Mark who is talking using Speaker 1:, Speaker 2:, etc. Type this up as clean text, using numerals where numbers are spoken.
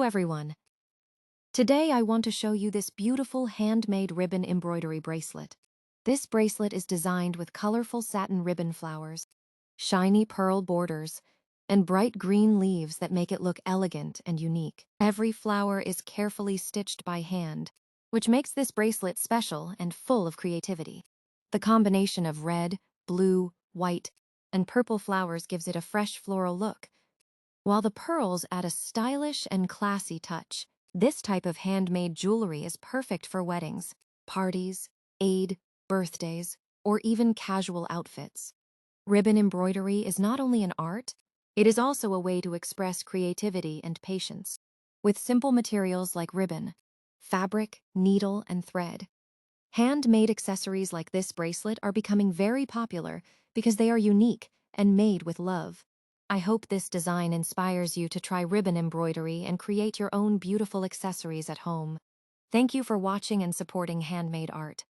Speaker 1: Hello everyone. Today I want to show you this beautiful handmade ribbon embroidery bracelet. This bracelet is designed with colorful satin ribbon flowers, shiny pearl borders, and bright green leaves that make it look elegant and unique. Every flower is carefully stitched by hand, which makes this bracelet special and full of creativity. The combination of red, blue, white, and purple flowers gives it a fresh floral look, while the pearls add a stylish and classy touch. This type of handmade jewelry is perfect for weddings, parties, Eid, birthdays, or even casual outfits. Ribbon embroidery is not only an art, it is also a way to express creativity and patience. With simple materials like ribbon, fabric, needle, and thread, handmade accessories like this bracelet are becoming very popular because they are unique and made with love. I hope this design inspires you to try ribbon embroidery and create your own beautiful accessories at home. Thank you for watching and supporting handmade art.